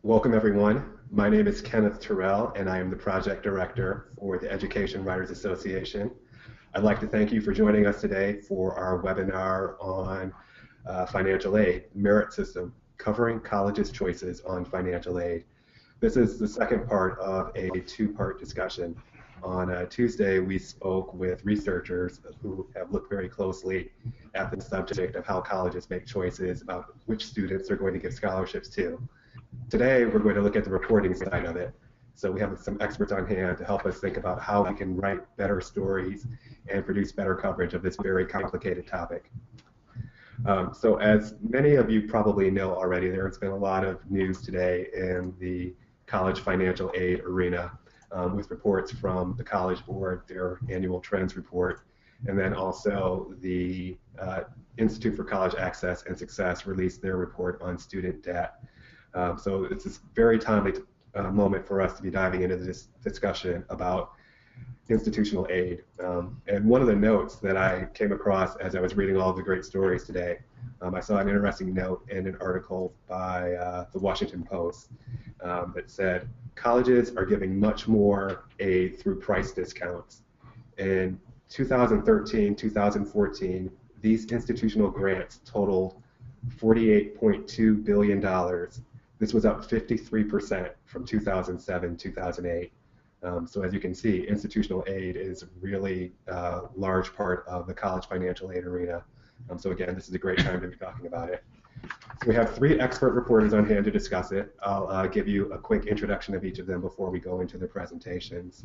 Welcome, everyone. My name is Kenneth Terrell, and I am the project director for the Education Writers Association. I'd like to thank you for joining us today for our webinar on financial aid, merit system, covering colleges' choices on financial aid. This is the second part of a two-part discussion. On Tuesday, we spoke with researchers who have looked very closely at the subject of how colleges make choices about which students they're going to give scholarships to. Today, we're going to look at the reporting side of it. So we have some experts on hand to help us think about how we can write better stories and produce better coverage of this very complicated topic. So as many of you probably know already, there has been a lot of news today in the college financial aid arena with reports from the College Board, their annual trends report, and then also the Institute for College Access and Success released their report on student debt. So it's a very timely moment for us to be diving into this discussion about institutional aid. And one of the notes that I came across as I was reading all of the great stories today, I saw an interesting note in an article by the Washington Post that said, colleges are giving much more aid through price discounts. In 2013, 2014, these institutional grants totaled $48.2 billion. This was up 53% from 2007, 2008. So as you can see, institutional aid is really a large part of the college financial aid arena. So again, this is a great time to be talking about it. So we have three expert reporters on hand to discuss it. I'll give you a quick introduction of each of them before we go into the presentations.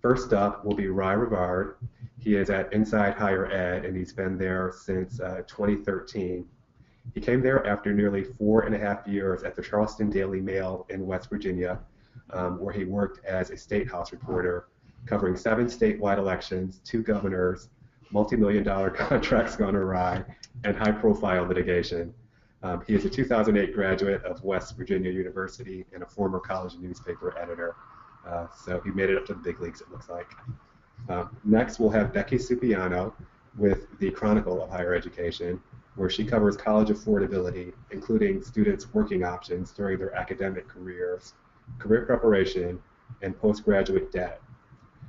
First up will be Ry Rivard. He is at Inside Higher Ed, and he's been there since 2013. He came there after nearly 4.5 years at the Charleston Daily Mail in West Virginia, where he worked as a State House reporter, covering 7 statewide elections, 2 governors, multi-million-dollar contracts gone awry, and high-profile litigation. He is a 2008 graduate of West Virginia University and a former college newspaper editor. So he made it up to the big leagues, it looks like. Next, we'll have Becky Supiano with the Chronicle of Higher Education, where she covers college affordability, including students' working options during their academic careers, career preparation, and postgraduate debt.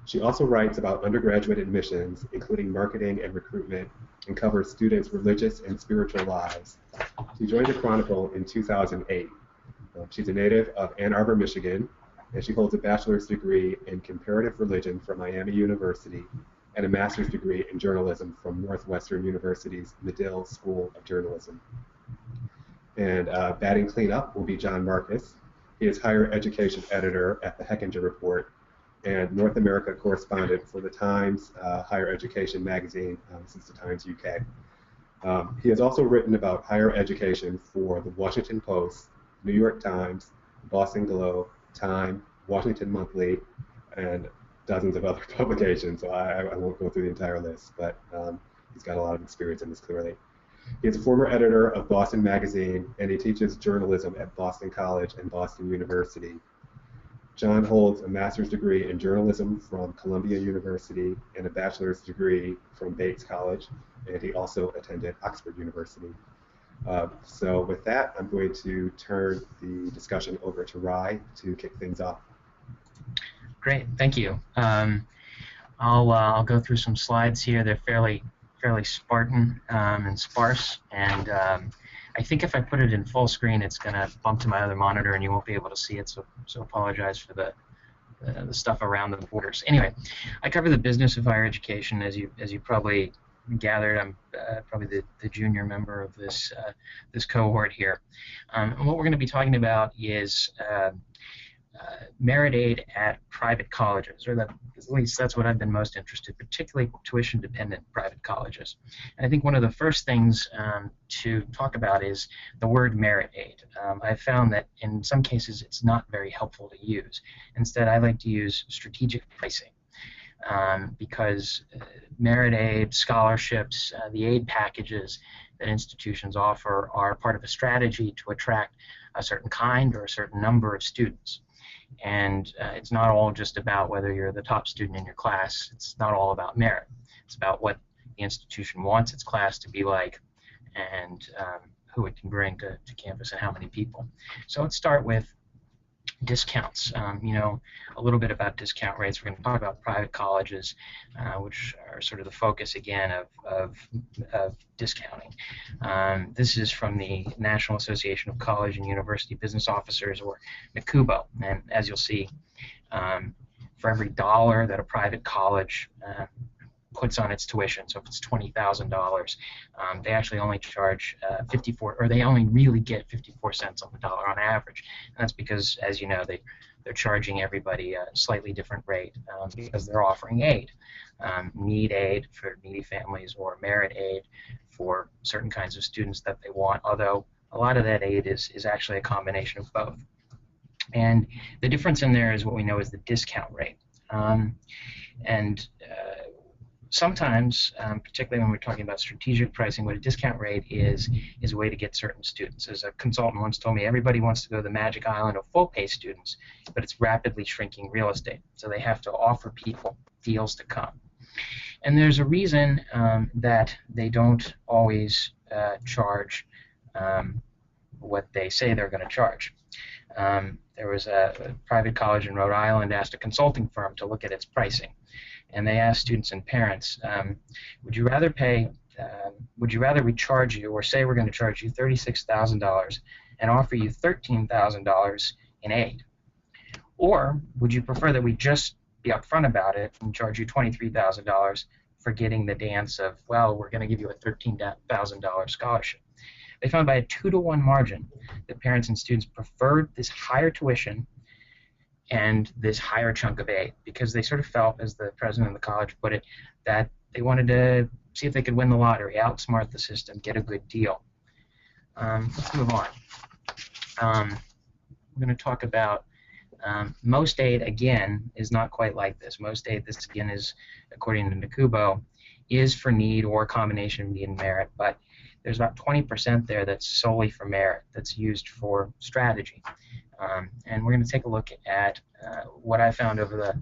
She also writes about undergraduate admissions, including marketing and recruitment, and covers students' religious and spiritual lives. She joined the Chronicle in 2008. She's a native of Ann Arbor, Michigan, and she holds a bachelor's degree in comparative religion from Miami University and a master's degree in journalism from Northwestern University's Medill School of Journalism. And batting cleanup will be John Marcus. He is higher education editor at the Hechinger Report and North America correspondent for the Times Higher Education magazine since the Times UK. He has also written about higher education for the Washington Post, New York Times, Boston Globe, Time, Washington Monthly, and dozens of other publications, so I won't go through the entire list, but he's got a lot of experience in this clearly. He is a former editor of Boston Magazine, and he teaches journalism at Boston College and Boston University. John holds a master's degree in journalism from Columbia University and a bachelor's degree from Bates College, and he also attended Oxford University. So with that, I'm going to turn the discussion over to Ry to kick things off. Great, thank you. I'll go through some slides here. They're fairly Spartan and sparse, and I think if I put it in full screen, it's going to bump to my other monitor, and you won't be able to see it. So apologize for the stuff around the borders. Anyway, I cover the business of higher education, as you probably gathered. I'm probably the junior member of this cohort here. And what we're going to be talking about is merit aid at private colleges, or at least that's what I've been most interested, particularly tuition-dependent private colleges. And I think one of the first things to talk about is the word merit aid. I've found that in some cases it's not very helpful to use. Instead, I like to use strategic pricing. Because merit aid, scholarships, the aid packages that institutions offer are part of a strategy to attract a certain kind or a certain number of students. And it's not all just about whether you're the top student in your class. It's not all about merit. It's about what the institution wants its class to be like and who it can bring to campus and how many people. So let's start with discounts. A little bit about discount rates. We're going to talk about private colleges, which are sort of the focus again of discounting. This is from the National Association of College and University Business Officers, or NACUBO. And as you'll see, for every dollar that a private college puts on its tuition, so if it's $20,000, they actually only charge 54, or they only really get 54 cents on the dollar on average. And that's because, as you know, they're charging everybody a slightly different rate because they're offering aid, need aid for needy families, or merit aid for certain kinds of students that they want, although a lot of that aid is actually a combination of both. And the difference in there is what we know as the discount rate. Sometimes, particularly when we're talking about strategic pricing, what a discount rate is a way to get certain students. As a consultant once told me, everybody wants to go to the magic island of full-pay students, but it's rapidly shrinking real estate. So they have to offer people deals to come. And there's a reason that they don't always charge what they say they're going to charge. There was a private college in Rhode Island asked a consulting firm to look at its pricing. And they asked students and parents, would you rather we charge you, or say we're going to charge you $36,000 and offer you $13,000 in aid? Or would you prefer that we just be upfront about it and charge you $23,000 for getting the dance of, well, we're going to give you a $13,000 scholarship? They found by a 2-to-1 margin that parents and students preferred this higher tuition and this higher chunk of aid, because they sort of felt, as the president of the college put it, that they wanted to see if they could win the lottery, outsmart the system, get a good deal. Let's move on. We're going to talk about most aid, again, is not quite like this. Most aid, this again is, according to NACUBO, is for need or a combination of need and merit, but there's about 20% there that's solely for merit, that's used for strategy. And we're going to take a look at what I found over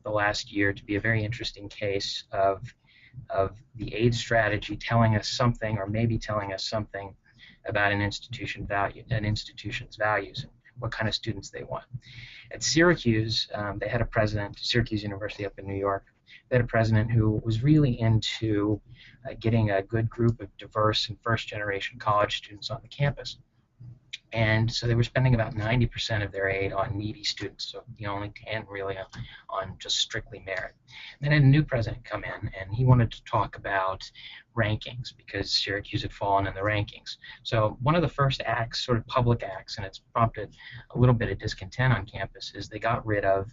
the last year to be a very interesting case of the aid strategy telling us something, or maybe telling us something about an institution's values, and what kind of students they want. At Syracuse, they had a president, Syracuse University up in New York, they had a president who was really into getting a good group of diverse and first-generation college students on the campus. And so they were spending about 90% of their aid on needy students, so only 10 really on just strictly merit. Then had a new president come in, and he wanted to talk about rankings, because Syracuse had fallen in the rankings. So one of the first acts, sort of public acts, and it's prompted a little bit of discontent on campus, is they got rid of,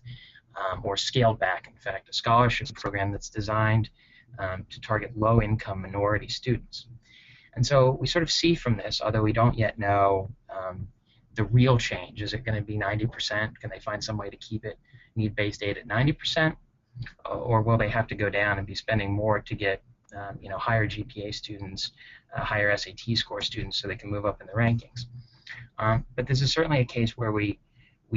or scaled back, in fact, a scholarship program that's designed to target low-income minority students. And so we sort of see from this, although we don't yet know the real change. Is it going to be 90%? Can they find some way to keep it need-based aid at 90%? Or will they have to go down and be spending more to get higher GPA students, higher SAT score students, so they can move up in the rankings? But this is certainly a case where we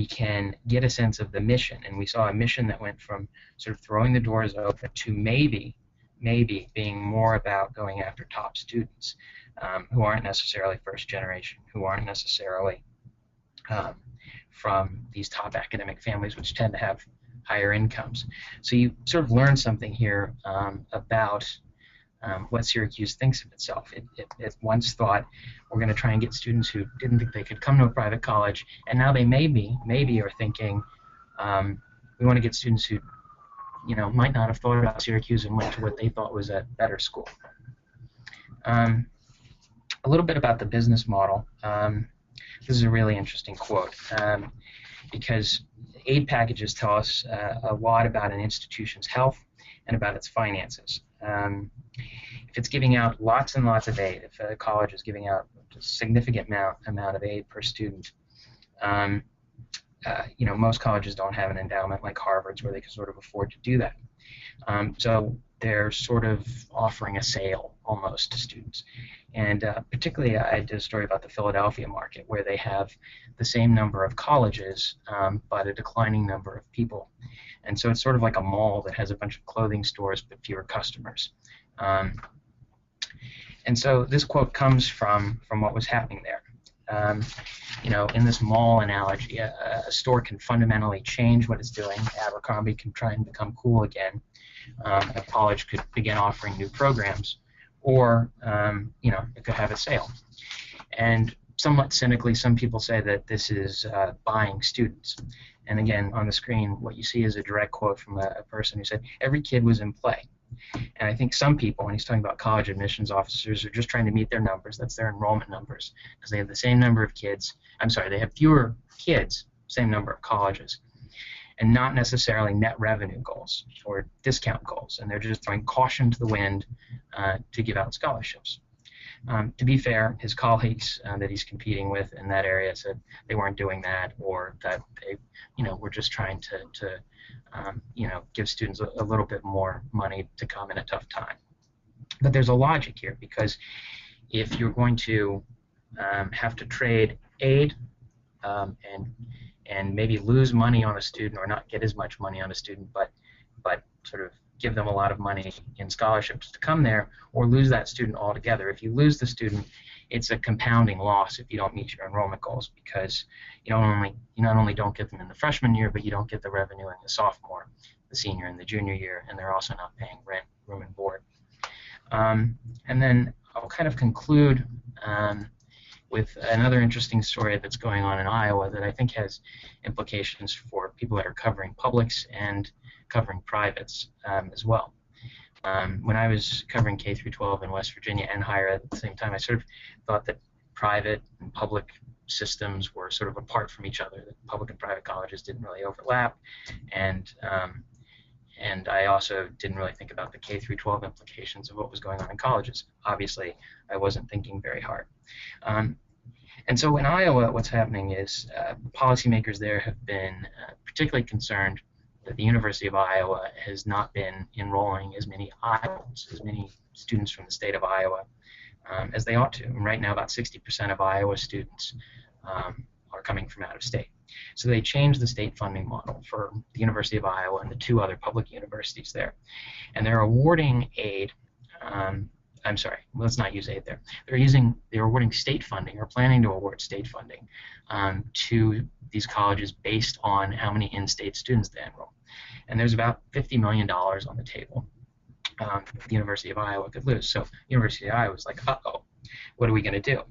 can get a sense of the mission, and we saw a mission that went from sort of throwing the doors open to maybe being more about going after top students who aren't necessarily first generation, who aren't necessarily from these top academic families, which tend to have higher incomes. So you sort of learn something here about what Syracuse thinks of itself. It once thought, we're going to try and get students who didn't think they could come to a private college, and now they maybe are thinking, we want to get students who might not have thought about Syracuse and went to what they thought was a better school. A little bit about the business model. This is a really interesting quote, because aid packages tell us a lot about an institution's health and about its finances. If it's giving out lots and lots of aid, if a college is giving out a significant amount of aid per student, most colleges don't have an endowment like Harvard's where they can sort of afford to do that. So they're sort of offering a sale almost to students. And particularly I did a story about the Philadelphia market where they have the same number of colleges but a declining number of people. And so it's sort of like a mall that has a bunch of clothing stores but fewer customers. And so this quote comes from what was happening there. In this mall analogy, a store can fundamentally change what it's doing. Abercrombie can try and become cool again. A college could begin offering new programs, or it could have a sale. And somewhat cynically, some people say that this is buying students. And again, on the screen, what you see is a direct quote from a person who said, every kid was in play. And I think some people, when he's talking about college admissions officers, are just trying to meet their numbers. That's their enrollment numbers, because they have the same number of kids. They have fewer kids, same number of colleges, and not necessarily net revenue goals or discount goals. And they're just throwing caution to the wind to give out scholarships. To be fair, his colleagues that he's competing with in that area said they weren't doing that, or that they, were just trying to give students a little bit more money to come in a tough time. But there's a logic here, because if you're going to have to trade aid and maybe lose money on a student, or not get as much money on a student, but sort of give them a lot of money in scholarships to come there, or lose that student altogether. If you lose the student, it's a compounding loss if you don't meet your enrollment goals, because you not only don't get them in the freshman year, but you don't get the revenue in the sophomore, the senior, and the junior year, and they're also not paying rent, room, and board. And then I'll kind of conclude with another interesting story that's going on in Iowa that I think has implications for people that are covering publics and covering privates as well. When I was covering K through 12 in West Virginia and higher ed at the same time, I sort of thought that private and public systems were sort of apart from each other, that public and private colleges didn't really overlap, and I also didn't really think about the K through 12 implications of what was going on in colleges. Obviously, I wasn't thinking very hard. And so in Iowa, what's happening is policymakers there have been particularly concerned that the University of Iowa has not been enrolling as many Iowans, as many students from the state of Iowa, as they ought to. And right now, about 60% of Iowa students are coming from out of state. So they changed the state funding model for the University of Iowa and the two other public universities there. And they're awarding aid, I'm sorry, let's not use aid there. They're awarding state funding, or planning to award state funding to these colleges based on how many in-state students they enroll. And there's about $50 million on the table the University of Iowa could lose. So the University of Iowa was like, uh-oh, what are we going to do?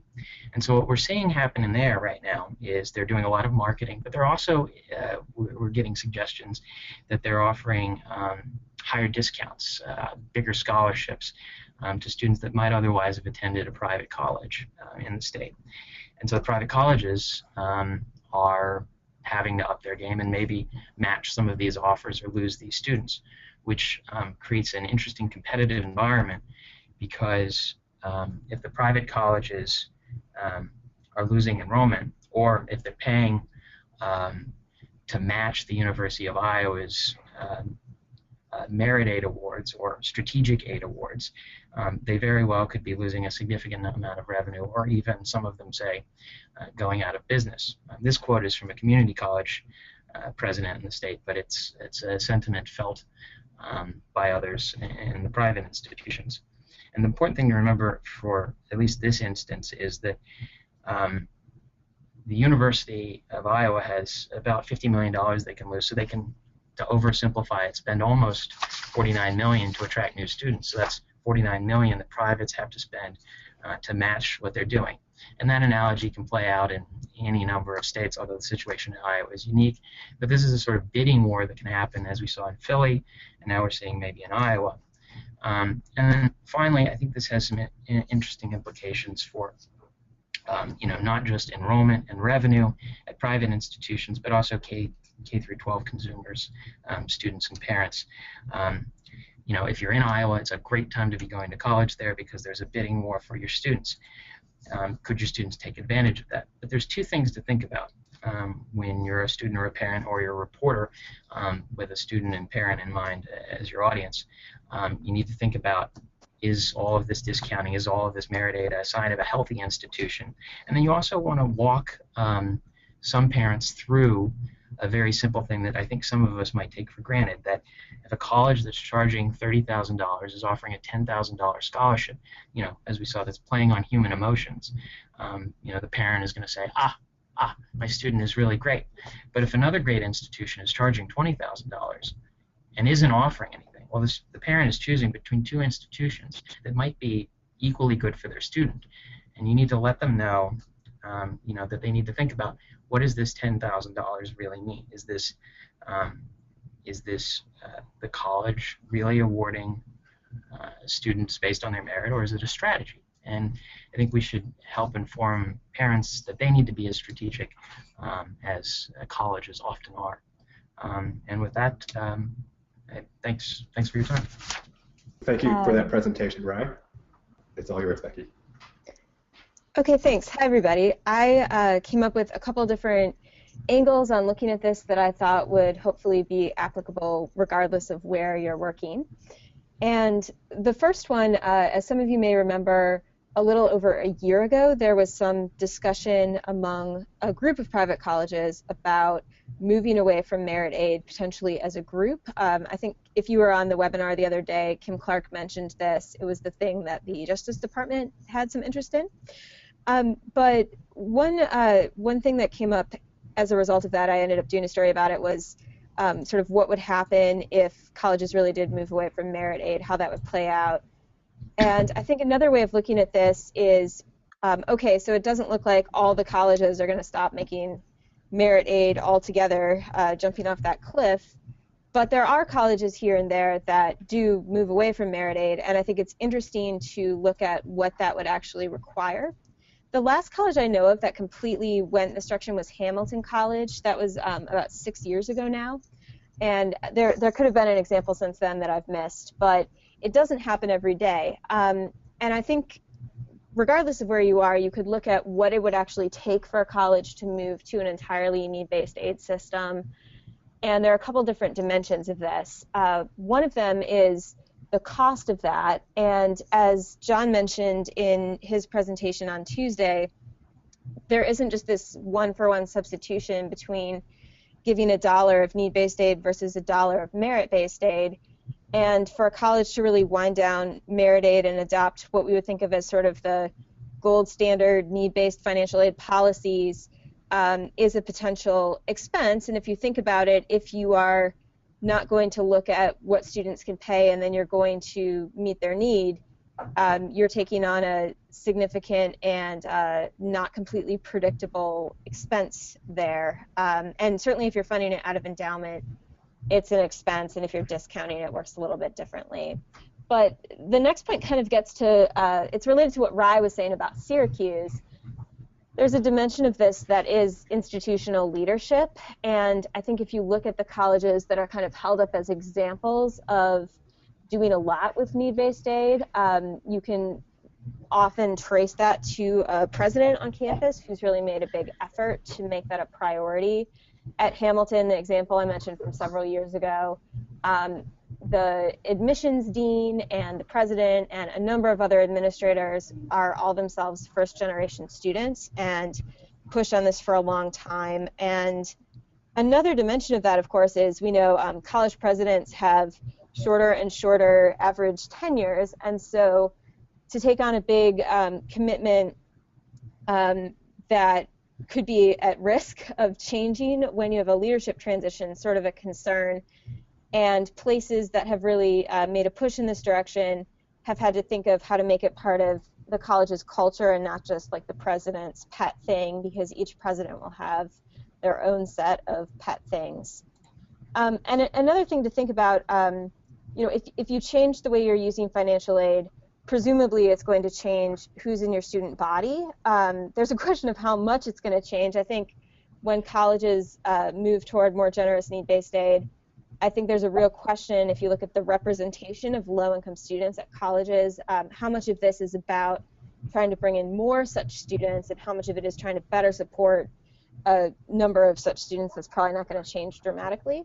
And so what we're seeing happen in there right now is they're doing a lot of marketing, but they're also, we're getting suggestions that they're offering higher discounts, bigger scholarships to students that might otherwise have attended a private college in the state. And so the private colleges are having to up their game and maybe match some of these offers or lose these students, which creates an interesting competitive environment, because if the private colleges are losing enrollment, or if they're paying to match the University of Iowa's merit aid awards or strategic aid awards, they very well could be losing a significant amount of revenue, or even some of them say going out of business. This quote is from a community college president in the state, but it's a sentiment felt by others in the private institutions. And the important thing to remember for at least this instance is that the University of Iowa has about $50 million they can lose, so they can, to oversimplify it, spend almost $49 million to attract new students. So that's $49 million that privates have to spend to match what they're doing. And that analogy can play out in any number of states, although the situation in Iowa is unique. But this is a sort of bidding war that can happen, as we saw in Philly, and now we're seeing maybe in Iowa. And then finally, I think this has some interesting implications for not just enrollment and revenue at private institutions, but also K through 12 consumers, students and parents. If you're in Iowa, it's a great time to be going to college there, because there's a bidding war for your students. Could your students take advantage of that? But there's two things to think about when you're a student or a parent, or you're a reporter with a student and parent in mind as your audience. You need to think about, is all of this discounting, is all of this merit aid a sign of a healthy institution? And then you also want to walk some parents through a very simple thing that I think some of us might take for granted, that if a college that's charging $30,000 is offering a $10,000 scholarship, as we saw, that's playing on human emotions, The parent is going to say, my student is really great. But if another great institution is charging $20,000 and isn't offering anything, well, the parent is choosing between two institutions that might be equally good for their student, and you need to let them know, that they need to think about, what does this $10,000 really mean? Is this the college really awarding students based on their merit, or is it a strategy? And I think we should help inform parents that they need to be as strategic as colleges often are. And with that, thanks for your time. Thank you for that presentation, Ryan. It's all yours, Becky. Okay, thanks. Hi, everybody. I came up with a couple different angles on looking at this that I thought would hopefully be applicable regardless of where you're working. And the first one, as some of you may remember, a little over a year ago, there was some discussion among a group of private colleges about moving away from merit aid potentially as a group. I think if you were on the webinar the other day, Kim Clark mentioned this. It was the thing that the Justice Department had some interest in. But one thing that came up as a result of that, I ended up doing a story about it, was sort of what would happen if colleges really did move away from merit aid, how that would play out. And I think another way of looking at this is, okay, so it doesn't look like all the colleges are going to stop making merit aid altogether, jumping off that cliff, but there are colleges here and there that do move away from merit aid, and I think it's interesting to look at what that would actually require. The last college I know of that completely went in this direction was Hamilton College. That was about 6 years ago now. And there could have been an example since then that I've missed, but it doesn't happen every day. And I think regardless of where you are, you could look at what it would actually take for a college to move to an entirely need-based aid system. And there are a couple different dimensions of this. One of them is the cost of that, and as John mentioned in his presentation on Tuesday, there isn't just this one-for-one substitution between giving $1 of need-based aid versus $1 of merit-based aid, and for a college to really wind down merit aid and adopt what we would think of as sort of the gold standard need-based financial aid policies is a potential expense. And if you think about it, if you are not going to look at what students can pay and then you're going to meet their need, you're taking on a significant and not completely predictable expense there. And certainly if you're funding it out of endowment, it's an expense, and if you're discounting it, it works a little bit differently. But the next point kind of gets to, it's related to what Rye was saying about Syracuse. There's a dimension of this that is institutional leadership, and I think if you look at the colleges that are kind of held up as examples of doing a lot with need-based aid, you can often trace that to a president on campus who's really made a big effort to make that a priority. At Hamilton, the example I mentioned from several years ago, the admissions dean and the president and a number of other administrators are all themselves first-generation students and pushed on this for a long time. And another dimension of that, of course, is we know college presidents have shorter and shorter average tenures, and so to take on a big commitment that could be at risk of changing when you have a leadership transition, sort of a concern. And places that have really made a push in this direction have had to think of how to make it part of the college's culture and not just like the president's pet thing, because each president will have their own set of pet things. And another thing to think about, if you change the way you're using financial aid, presumably it's going to change who's in your student body. There's a question of how much it's going to change. I think when colleges move toward more generous need-based aid, I think there's a real question, if you look at the representation of low-income students at colleges, how much of this is about trying to bring in more such students and how much of it is trying to better support a number of such students that's probably not going to change dramatically.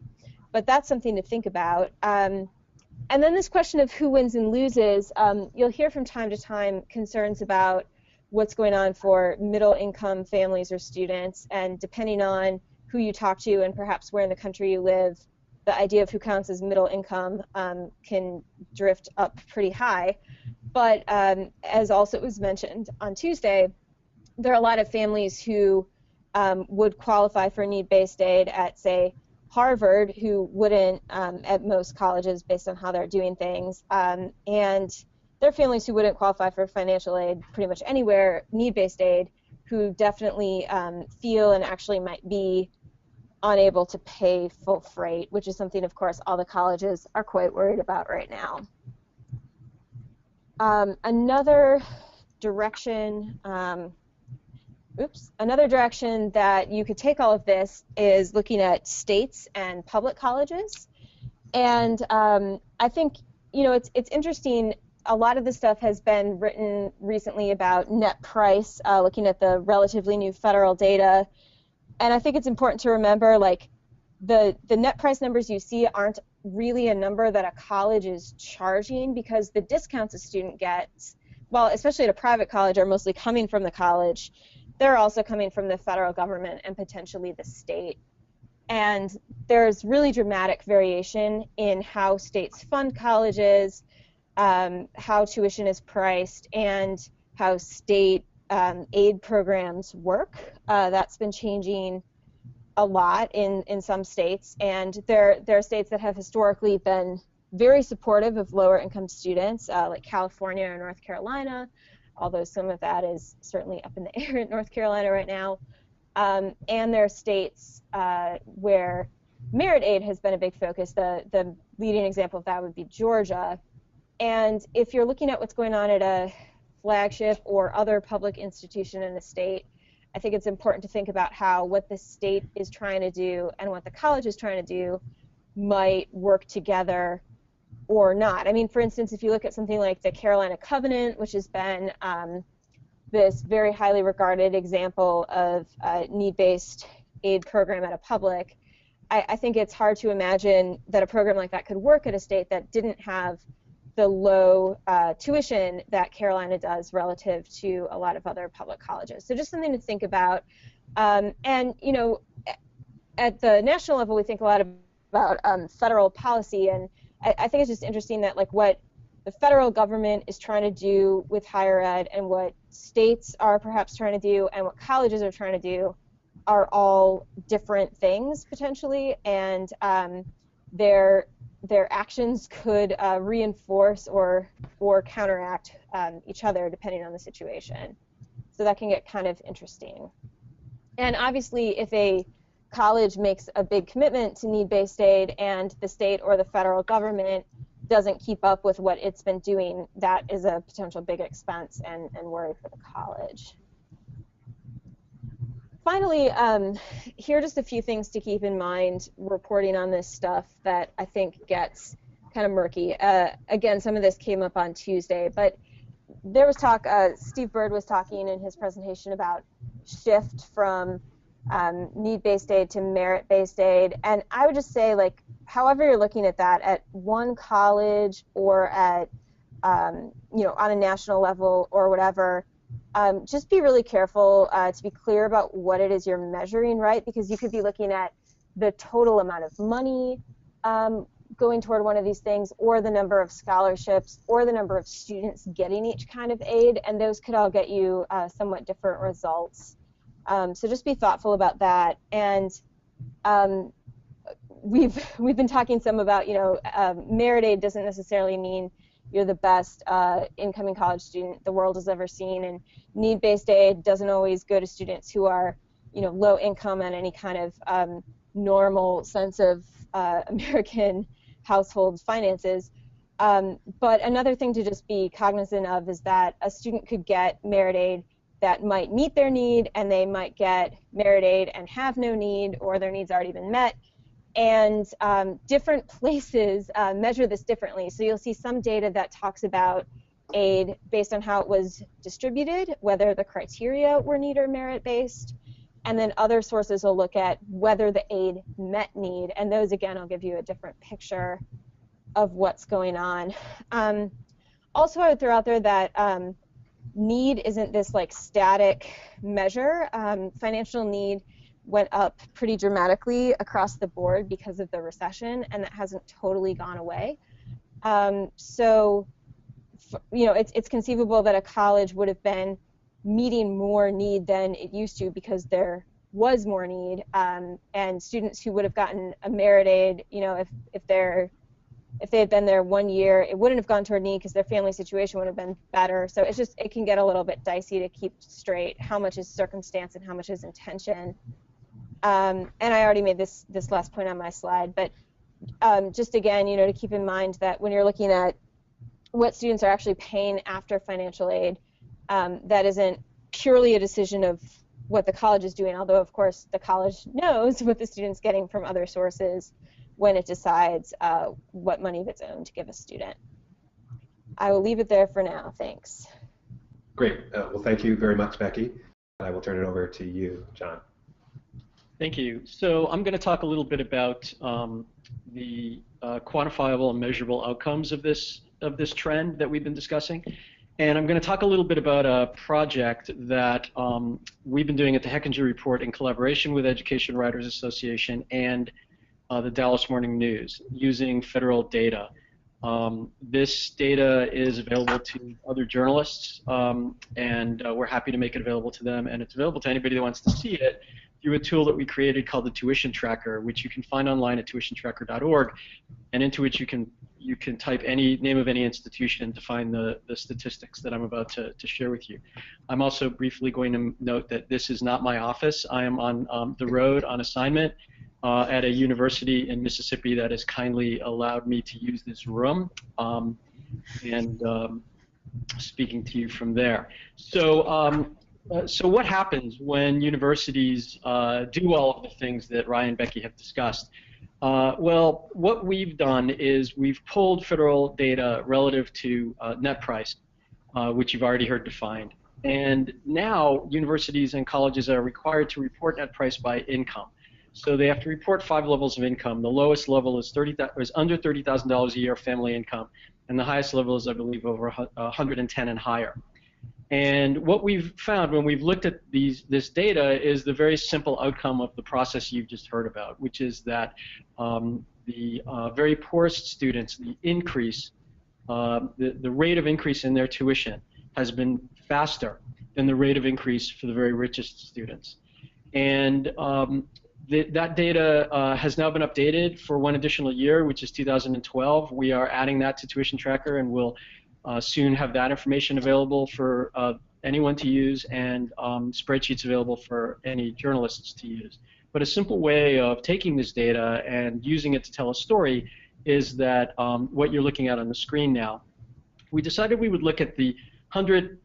But that's something to think about. And then this question of who wins and loses, you'll hear from time to time concerns about what's going on for middle-income families or students, and depending on who you talk to and perhaps where in the country you live, the idea of who counts as middle income can drift up pretty high. But as also was mentioned on Tuesday, there are a lot of families who would qualify for need-based aid at, say, Harvard, who wouldn't at most colleges based on how they're doing things. And there are families who wouldn't qualify for financial aid pretty much anywhere, need-based aid, who definitely feel and actually might be unable to pay full freight, which is something, of course, all the colleges are quite worried about right now. Another direction that you could take all of this is looking at states and public colleges. And I think, it's interesting. A lot of this stuff has been written recently about net price, looking at the relatively new federal data. And I think it's important to remember, like, the net price numbers you see aren't really a number that a college is charging, because the discounts a student gets, well, especially at a private college, are mostly coming from the college. They're also coming from the federal government and potentially the state. And there's really dramatic variation in how states fund colleges, how tuition is priced, and how state aid programs work. That's been changing a lot in some states, and there are states that have historically been very supportive of lower income students, like California or North Carolina, although some of that is certainly up in the air in North Carolina right now. And there are states where merit aid has been a big focus. The leading example of that would be Georgia. And if you're looking at what's going on at a flagship or other public institution in a state, I think it's important to think about how what the state is trying to do and what the college is trying to do might work together or not. I mean, for instance, if you look at something like the Carolina Covenant, which has been this very highly regarded example of a need-based aid program at a public, I think it's hard to imagine that a program like that could work at a state that didn't have the low tuition that Carolina does relative to a lot of other public colleges. So just something to think about. And, at the national level, we think a lot about federal policy, and I think it's just interesting that, like, what the federal government is trying to do with higher ed and what states are perhaps trying to do and what colleges are trying to do are all different things, potentially, and their actions could reinforce or counteract each other depending on the situation. So that can get kind of interesting. And obviously, if a college makes a big commitment to need-based aid and the state or the federal government doesn't keep up with what it's been doing, that is a potential big expense and worry for the college. Finally, here are just a few things to keep in mind reporting on this stuff that I think gets kind of murky. Again, some of this came up on Tuesday, but there was talk, Steve Bird was talking in his presentation about shift from need-based aid to merit-based aid, and I would just say, like, however you're looking at that, at one college or at, on a national level or whatever, just be really careful to be clear about what it is you're measuring, right? Because you could be looking at the total amount of money going toward one of these things, or the number of scholarships, or the number of students getting each kind of aid, and those could all get you somewhat different results. So just be thoughtful about that. And we've been talking some about, merit aid doesn't necessarily mean you're the best incoming college student the world has ever seen, and need-based aid doesn't always go to students who are, low income and any kind of normal sense of American household finances. But another thing to just be cognizant of is that a student could get merit aid that might meet their need, and they might get merit aid and have no need, or their needs already been met. And different places measure this differently. So you'll see some data that talks about aid based on how it was distributed, whether the criteria were need or merit-based, and then other sources will look at whether the aid met need, and those, again, will give you a different picture of what's going on. Also, I would throw out there that need isn't this, like, static measure. Financial need went up pretty dramatically across the board because of the recession, and that hasn't totally gone away. So, it's conceivable that a college would have been meeting more need than it used to because there was more need, and students who would have gotten a merit aid, you know, if they had been there 1 year, it wouldn't have gone toward need because their family situation would have been better. So it's just, it can get a little bit dicey to keep straight how much is circumstance and how much is intention. And I already made this last point on my slide, but just again, you know, to keep in mind that when you're looking at what students are actually paying after financial aid, that isn't purely a decision of what the college is doing, although of course the college knows what the student's getting from other sources when it decides what money of its own to give a student. I will leave it there for now. Thanks. Great. Well, thank you very much, Becky. I will turn it over to you, John. Thank you. So I'm going to talk a little bit about the quantifiable and measurable outcomes of this trend that we've been discussing. And I'm going to talk a little bit about a project that we've been doing at the Hechinger Report in collaboration with Education Writers Association and the Dallas Morning News using federal data. This data is available to other journalists, and we're happy to make it available to them, and it's available to anybody that wants to see it through a tool that we created called the Tuition Tracker, which you can find online at tuitiontracker.org, and into which you can type any name of any institution to find the statistics that I'm about to share with you. I'm also briefly going to note that this is not my office. I am on the road on assignment at a university in Mississippi that has kindly allowed me to use this room, and speaking to you from there. So what happens when universities do all of the things that Ryan and Becky have discussed? Well, what we've done is we've pulled federal data relative to net price, which you've already heard defined. And now universities and colleges are required to report net price by income. So they have to report 5 levels of income. The lowest level is under $30,000 a year family income, and the highest level is, I believe, over 110 and higher. And what we've found when we've looked at this data is the very simple outcome of the process you've just heard about, which is that the very poorest students, the increase, the rate of increase in their tuition has been faster than the rate of increase for the very richest students. And that data has now been updated for 1 additional year, which is 2012. We are adding that to Tuition Tracker, and we'll soon have that information available for anyone to use, and spreadsheets available for any journalists to use. But a simple way of taking this data and using it to tell a story is that what you're looking at on the screen now. We decided we would look at the 100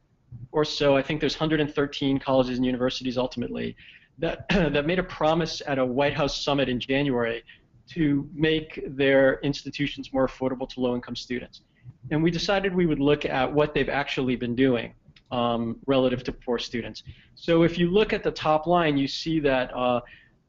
or so, I think there's 113 colleges and universities ultimately, that made a promise at a White House summit in January to make their institutions more affordable to low-income students. And we decided we would look at what they've actually been doing relative to poor students. So if you look at the top line, you see that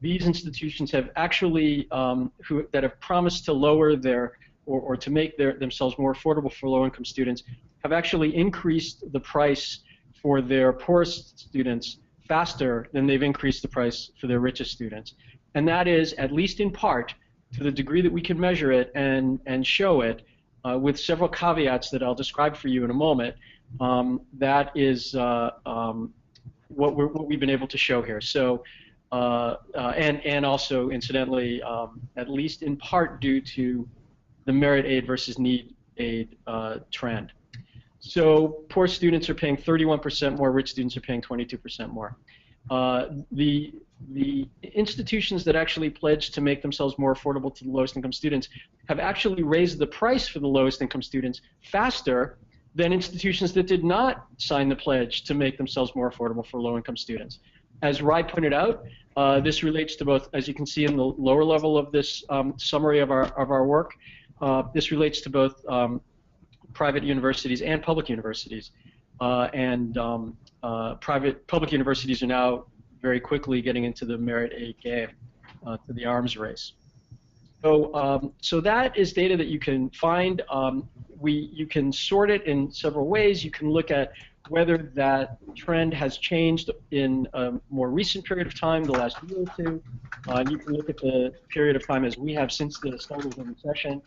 these institutions have actually, that have promised to lower their, or to make themselves more affordable for low-income students, have actually increased the price for their poorest students faster than they've increased the price for their richest students. And that is, at least in part, to the degree that we can measure it and show it, with several caveats that I'll describe for you in a moment, that is what we've been able to show here. So, and also, incidentally, at least in part due to the merit aid versus need aid trend. So poor students are paying 31% more, rich students are paying 22% more. The institutions that actually pledged to make themselves more affordable to the lowest income students have actually raised the price for the lowest income students faster than institutions that did not sign the pledge to make themselves more affordable for low income students. As Rai pointed out, this relates to both, as you can see in the lower level of this summary of our work, this relates to both private universities and public universities. Public universities are now very quickly getting into the merit aid game, to the arms race. So, so that is data that you can find. You can sort it in several ways. You can look at whether that trend has changed in a more recent period of time, the last year or two. You can look at the period of time as we have since the start of the recession,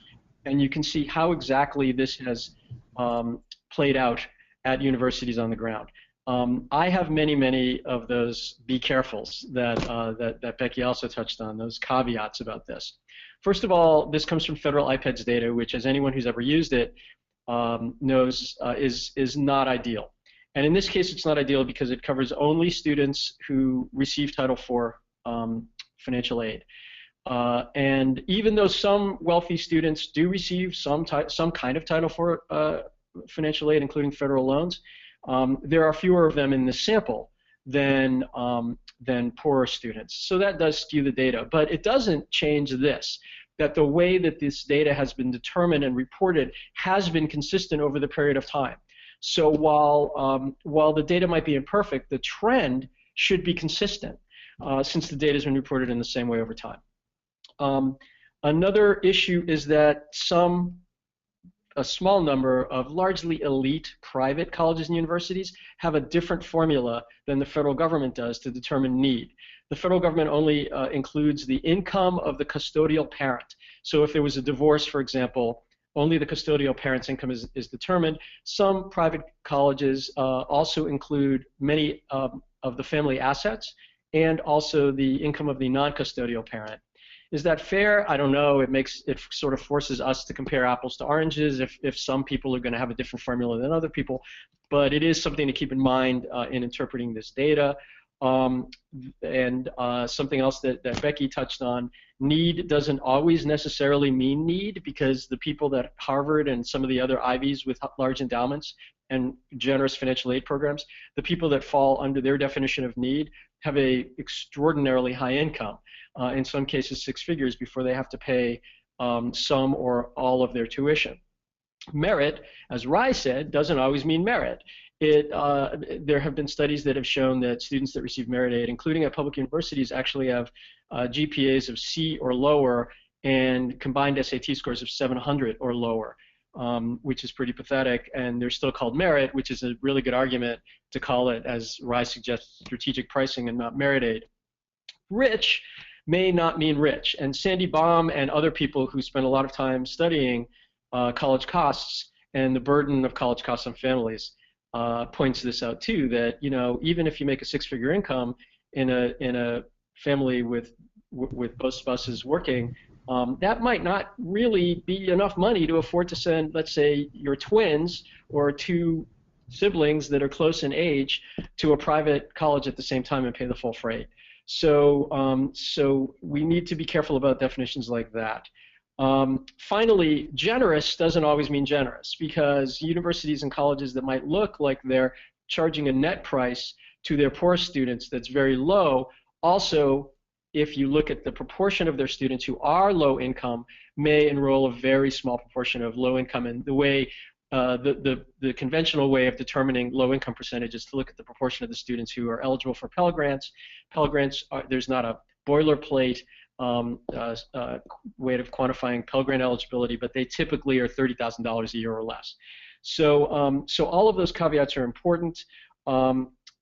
and you can see how exactly this has played out at universities on the ground. I have many of those be carefuls that Becky also touched on, those caveats about this. First of all, this comes from federal IPEDS data, which, as anyone who's ever used it knows, is not ideal. And in this case, it's not ideal because it covers only students who receive Title IV financial aid. And even though some wealthy students do receive some kind of Title IV financial aid, including federal loans, there are fewer of them in the sample than poorer students. So that does skew the data. But it doesn't change this, that the way that this data has been determined and reported has been consistent over the period of time. So while the data might be imperfect, the trend should be consistent since the data has been reported in the same way over time. Another issue is that a small number of largely elite private colleges and universities have a different formula than the federal government does to determine need. The federal government only includes the income of the custodial parent. So if there was a divorce, for example, only the custodial parent's income is determined. Some private colleges also include many of the family assets and also the income of the non-custodial parent. Is that fair? I don't know. It sort of forces us to compare apples to oranges if some people are going to have a different formula than other people. But it is something to keep in mind in interpreting this data. And something else that Becky touched on, need doesn't always necessarily mean need, because the people at Harvard and some of the other Ivies with large endowments and generous financial aid programs, the people that fall under their definition of need have a extraordinarily high income, in some cases 6 figures, before they have to pay some or all of their tuition. Merit, as Rai said, doesn't always mean merit. There have been studies that have shown that students that receive merit aid, including at public universities, actually have GPAs of C or lower and combined SAT scores of 700 or lower, which is pretty pathetic, and they're still called merit, which is a really good argument to call it, as Rai suggests, strategic pricing and not merit aid. Rich may not mean rich, and Sandy Baum and other people who spend a lot of time studying college costs and the burden of college costs on families points this out too, that even if you make a 6-figure income in a family with both spouses working, that might not really be enough money to afford to send, let's say, your twins or 2 siblings that are close in age to a private college at the same time and pay the full freight. So we need to be careful about definitions like that. Finally, generous doesn't always mean generous, because universities and colleges that might look like they're charging a net price to their poor students that's very low, also, if you look at the proportion of their students who are low income, may enroll a very small proportion of low income. And the way the conventional way of determining low income percentage is to look at the proportion of the students who are eligible for Pell Grants. Pell Grants there's not a boilerplate way of quantifying Pell Grant eligibility, but they typically are $30,000 a year or less. So all of those caveats are important.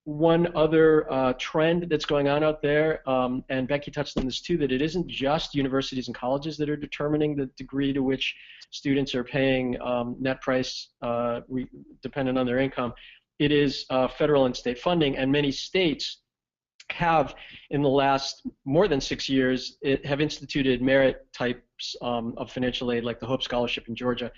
One other trend that's going on out there, and Becky touched on this too, that it isn't just universities and colleges that are determining the degree to which students are paying net price dependent on their income. It is federal and state funding, and many states have, in the last more than 6 years, have instituted merit types of financial aid, like the Hope Scholarship in Georgia,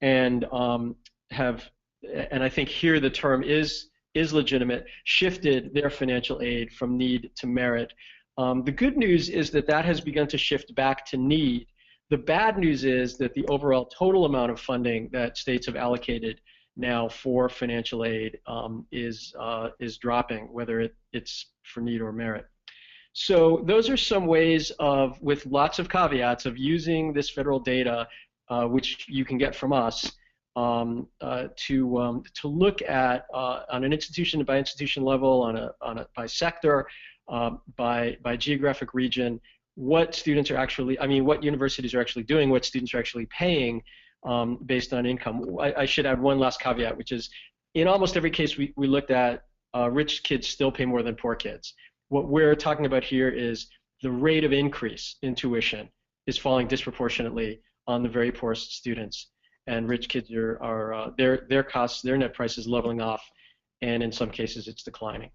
and I think here the term is legitimate, shifted their financial aid from need to merit. The good news is that has begun to shift back to need. The bad news is that the overall total amount of funding that states have allocated now for financial aid is dropping, whether it's for need or merit. So those are some ways of, with lots of caveats, of using this federal data, which you can get from us, to look at on an institution by institution level, by sector, by geographic region, what students are actually, what universities are actually doing, what students are actually paying based on income. I should add one last caveat, which is, in almost every case we looked at, rich kids still pay more than poor kids. What we're talking about here is the rate of increase in tuition is falling disproportionately on the very poorest students, and rich kids their costs, their net price is leveling off and in some cases it's declining.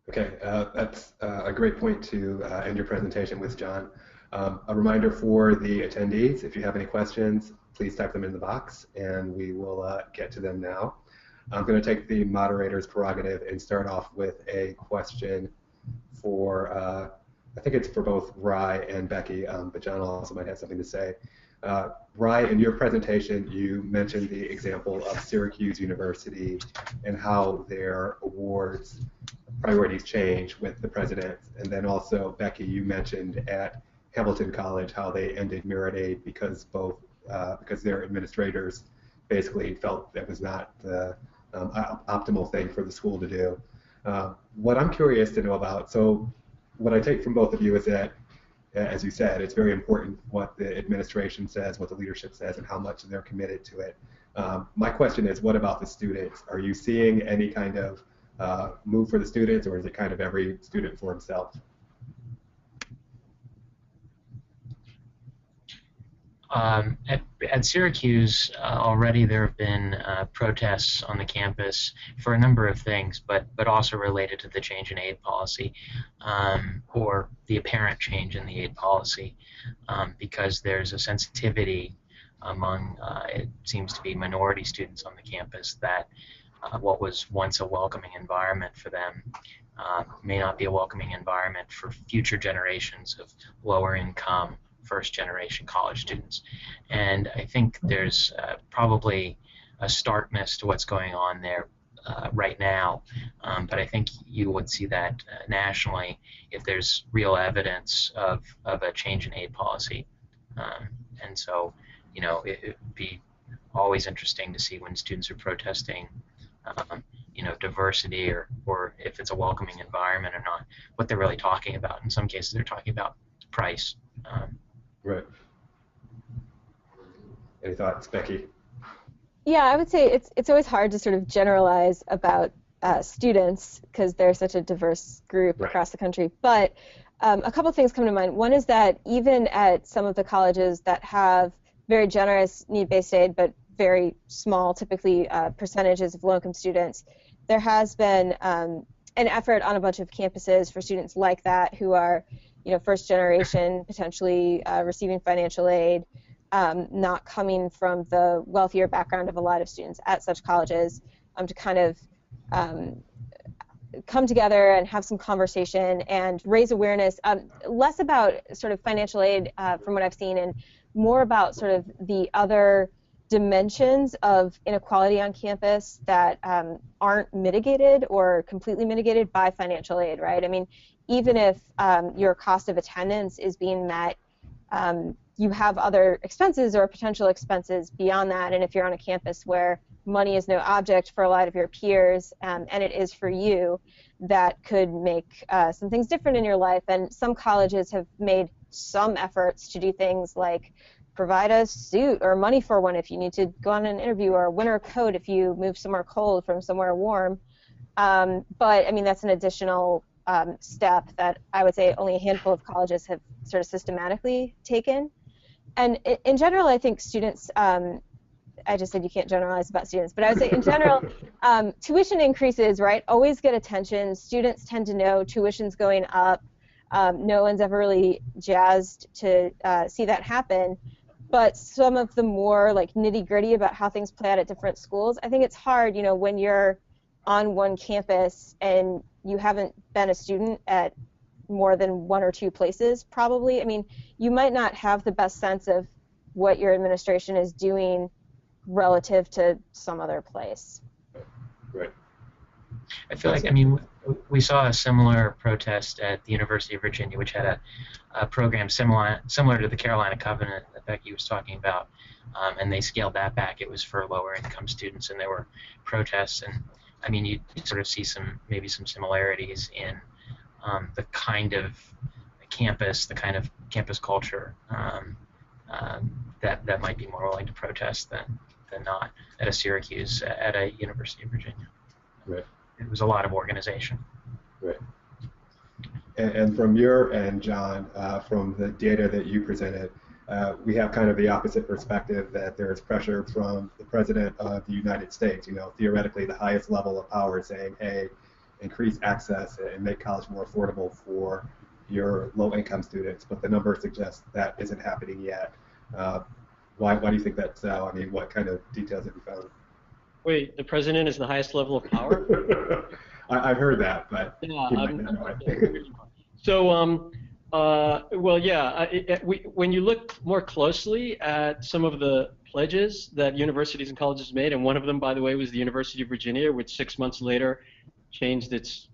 Okay, that's a great point to end your presentation with, John. A reminder for the attendees, if you have any questions, please type them in the box, and we will get to them now. I'm going to take the moderator's prerogative and start off with a question for, I think it's for both Rye and Becky, but John also might have something to say. Rye, in your presentation, you mentioned the example of Syracuse University and how their awards priorities change with the president. And then also, Becky, you mentioned at Hamilton College how they ended merit aid because because their administrators basically felt that was not the optimal thing for the school to do. What I'm curious to know about, so what I take from both of you is that, as you said, it's very important what the administration says, what the leadership says, and how much they're committed to it. My question is, what about the students? Are you seeing any kind of move for the students, or is it kind of every student for himself? At Syracuse, already there have been protests on the campus for a number of things, but also related to the change in aid policy, or the apparent change in the aid policy, because there's a sensitivity among, it seems to be minority students on the campus, that what was once a welcoming environment for them may not be a welcoming environment for future generations of lower income first-generation college students. And I think there's probably a starkness to what's going on there right now, but I think you would see that nationally if there's real evidence of a change in aid policy. And so, you know, it would be always interesting to see when students are protesting, you know, diversity or if it's a welcoming environment or not, what they're really talking about. In some cases, they're talking about price. Right. Any thoughts, Becky? Yeah, I would say it's always hard to sort of generalize about students because they're such a diverse group across the country. But a couple of things come to mind. One is that even at some of the colleges that have very generous need-based aid, but very small, typically percentages of low-income students, there has been an effort on a bunch of campuses for students like that who are, you know, first generation, potentially receiving financial aid, not coming from the wealthier background of a lot of students at such colleges, to kind of come together and have some conversation and raise awareness, less about sort of financial aid from what I've seen, and more about sort of the other dimensions of inequality on campus that aren't mitigated or completely mitigated by financial aid, right? I mean, even if your cost of attendance is being met, you have other expenses or potential expenses beyond that, and if you're on a campus where money is no object for a lot of your peers, and it is for you, that could make some things different in your life. And some colleges have made some efforts to do things like provide a suit or money for one if you need to go on an interview, or a winter coat if you move somewhere cold from somewhere warm. But I mean, that's an additional step that I would say only a handful of colleges have sort of systematically taken. And in general, I think students, I just said you can't generalize about students, but I would say in general, tuition increases, right, always get attention. Students tend to know tuition's going up. No one's ever really jazzed to see that happen. But some of the more like nitty-gritty about how things play out at different schools, I think it's hard, you know, when you're on one campus and you haven't been a student at more than one or two places, probably. I mean, you might not have the best sense of what your administration is doing relative to some other place. Right. I feel like, I mean, we saw a similar protest at the University of Virginia, which had a program similar to the Carolina Covenant that Becky was talking about, and they scaled that back. It was for lower income students, and there were protests. And I mean, you sort of see maybe some similarities in the kind of campus, the kind of campus culture that might be more willing to protest than not at a Syracuse, at a University of Virginia. Right. It was a lot of organization. Right. And from your end, John, from the data that you presented, we have kind of the opposite perspective that there is pressure from the President of the United States, theoretically the highest level of power, saying, hey, increase access and make college more affordable for your low-income students, but the numbers suggest that isn't happening yet. Why do you think that's so? I mean, what kind of details have you found? Wait, the president is the highest level of power? I've heard that, but Yeah, he might not know it. So, well, yeah, when you look more closely at some of the pledges that universities and colleges made, and one of them, by the way, was the University of Virginia, which 6 months later changed its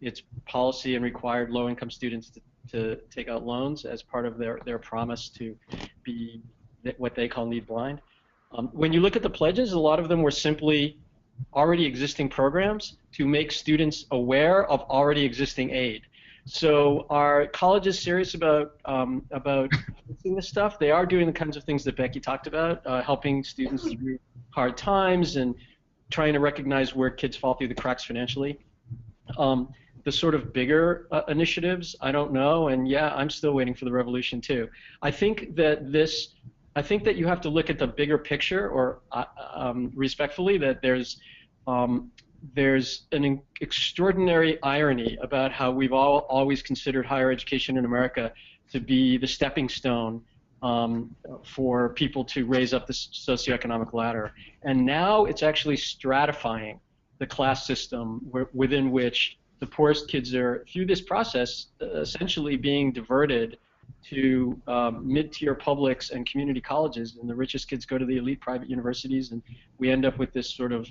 policy and required low-income students to take out loans as part of their promise to be what they call need blind. When you look at the pledges, a lot of them were simply already existing programs to make students aware of already existing aid. So are colleges serious about fixing this stuff? They are doing the kinds of things that Becky talked about, helping students through hard times and trying to recognize where kids fall through the cracks financially. The sort of bigger initiatives, I don't know, and yeah, I'm still waiting for the revolution too. I think that you have to look at the bigger picture, or respectfully, that there's an extraordinary irony about how we've always considered higher education in America to be the stepping stone for people to raise up the socioeconomic ladder. And now it's actually stratifying the class system within which the poorest kids are, through this process, essentially being diverted to mid-tier publics and community colleges, and the richest kids go to the elite private universities, and we end up with this sort of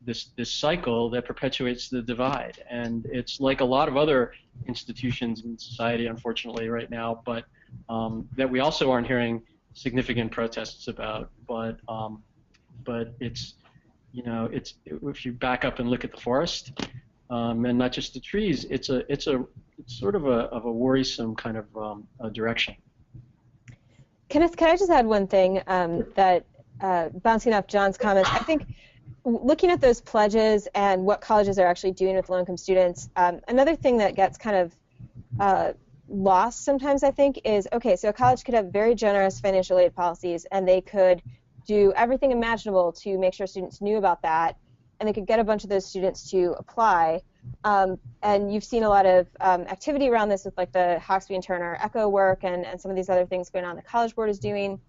this cycle that perpetuates the divide. And it's like a lot of other institutions in society, unfortunately, right now, but that we also aren't hearing significant protests about. But it's, it's, if you back up and look at the forest, and not just the trees, it's sort of a worrisome kind of direction. Kenneth, can I just add one thing that bouncing off John's comments? I think looking at those pledges and what colleges are actually doing with low-income students, another thing that gets kind of lost sometimes, I think, is, okay, so a college could have very generous financial aid policies, and they could do everything imaginable to make sure students knew about that, and they could get a bunch of those students to apply. And you've seen a lot of activity around this with like the Hawksby and Turner ECHO work and some of these other things going on the College Board is doing.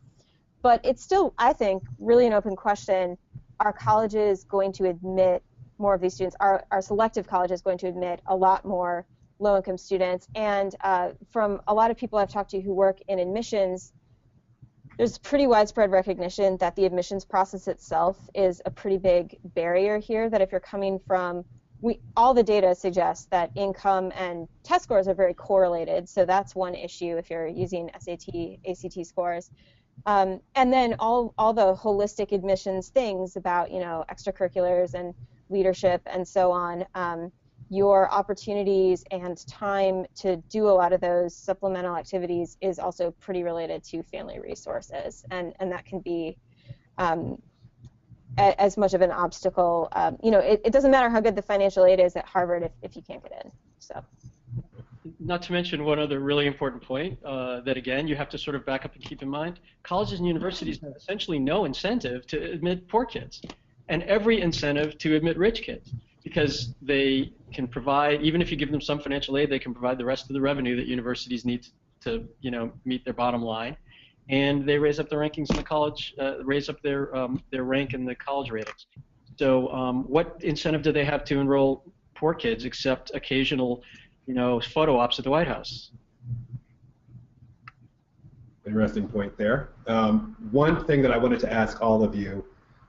But it's still, I think, really an open question. Are colleges going to admit more of these students? Are selective colleges going to admit a lot more low-income students? And from a lot of people I've talked to who work in admissions, there's pretty widespread recognition that the admissions process itself is a pretty big barrier here, that if you're coming from, all the data suggests that income and test scores are very correlated, so that's one issue if you're using SAT, ACT scores. And then all the holistic admissions things about, extracurriculars and leadership and so on, your opportunities and time to do a lot of those supplemental activities is also pretty related to family resources, and that can be as much of an obstacle. It doesn't matter how good the financial aid is at Harvard if you can't get in. So. Not to mention one other really important point that, again, you have to sort of back up and keep in mind. Colleges and universities have essentially no incentive to admit poor kids, and every incentive to admit rich kids, because they can provide, even if you give them some financial aid, they can provide the rest of the revenue that universities need to meet their bottom line, and they raise up the rankings in the college, raise up their rank in the college ratings. So what incentive do they have to enroll poor kids except occasional photo ops at the White House? Interesting point there. One thing that I wanted to ask all of you,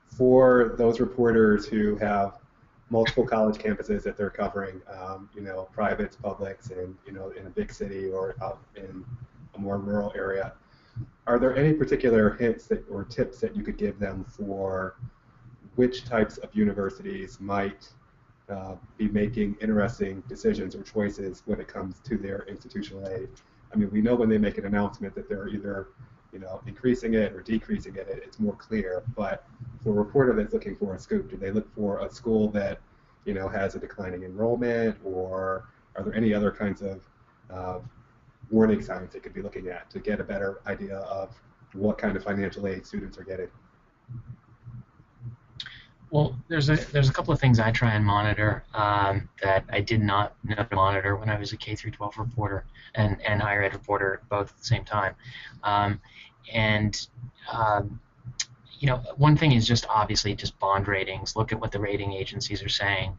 for those reporters who have multiple college campuses that they're covering, privates, publics, and in a big city or out in a more rural area, are there any particular hints or tips that you could give them for which types of universities might be making interesting decisions or choices when it comes to their institutional aid? I mean, we know when they make an announcement that they're either, increasing it or decreasing it, it's more clear. But for a reporter that's looking for a scoop, do they look for a school that, has a declining enrollment, or are there any other kinds of warning signs they could be looking at to get a better idea of what kind of financial aid students are getting? Well, there's a couple of things I try and monitor that I did not know to monitor when I was a K through 12 reporter and higher ed reporter both at the same time. And you know, one thing is just obviously just bond ratings. Look at what the rating agencies are saying,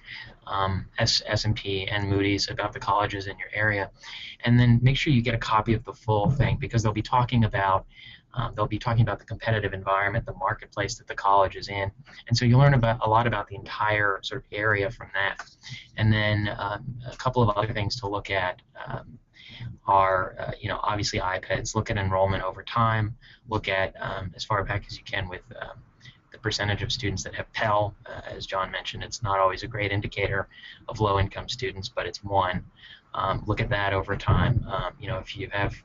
S&P and Moody's, about the colleges in your area, and then make sure you get a copy of the full thing, because they'll be talking about the competitive environment, the marketplace that the college is in, and so you learn a lot about the entire sort of area from that. And then a couple of other things to look at are, you know, obviously iPads. Look at enrollment over time. Look at as far back as you can with the percentage of students that have Pell. As John mentioned, it's not always a great indicator of low-income students, but it's one. Look at that over time. You know, if you have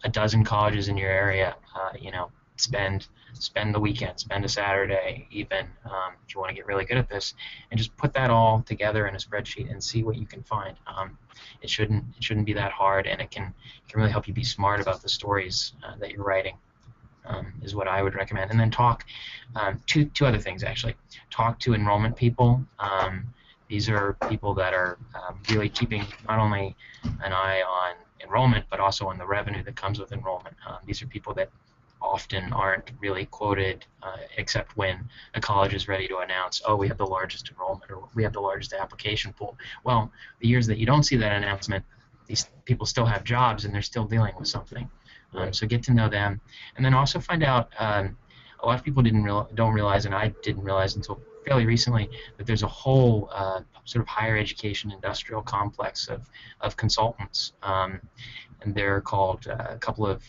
a dozen colleges in your area, you know, spend the weekend, spend a Saturday even, if you want to get really good at this, and just put that all together in a spreadsheet and see what you can find. It shouldn't be that hard, and it can really help you be smart about the stories that you're writing, is what I would recommend. And then talk, two other things actually. Talk to enrollment people. These are people that are really keeping not only an eye on enrollment, but also on the revenue that comes with enrollment. These are people that often aren't really quoted except when a college is ready to announce, oh, we have the largest enrollment, or we have the largest application pool. Well, the years that you don't see that announcement, these people still have jobs and they're still dealing with something. So get to know them, and then also find out. A lot of people don't realize, and I didn't realize until fairly recently, that there's a whole sort of higher education industrial complex of consultants, and they're called a couple of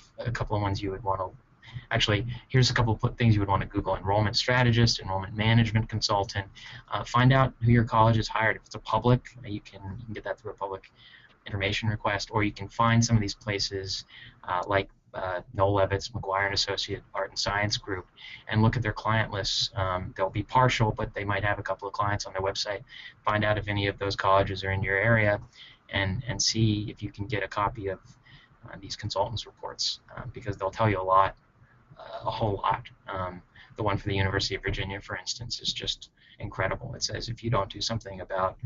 ones you would want to. Actually, here's a couple of things you would want to Google: enrollment strategist, enrollment management consultant. Find out who your college has hired. If it's a public, you can get that through a public information request, or you can find some of these places like Noel Levitt's McGuire and Associate Art and Science Group, and look at their client lists. They'll be partial, but they might have a couple of clients on their website. Find out if any of those colleges are in your area, and see if you can get a copy of these consultants' reports, because they'll tell you a whole lot. The one for the University of Virginia, for instance, is just incredible. It says if you don't do something about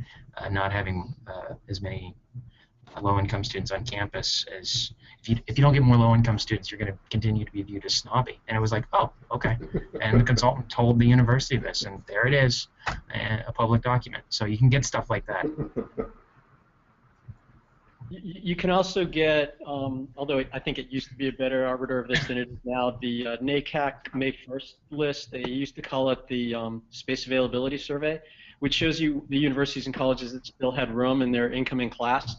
not having as many low-income students on campus, as if you don't get more low-income students, you're going to continue to be viewed as snobby. And it was like, oh, okay. And the consultant told the university this, and there it is, a public document. So you can get stuff like that. You can also get, although I think it used to be a better arbiter of this than it is now, the NACAC May 1st list. They used to call it the Space Availability Survey, which shows you the universities and colleges that still had room in their incoming class.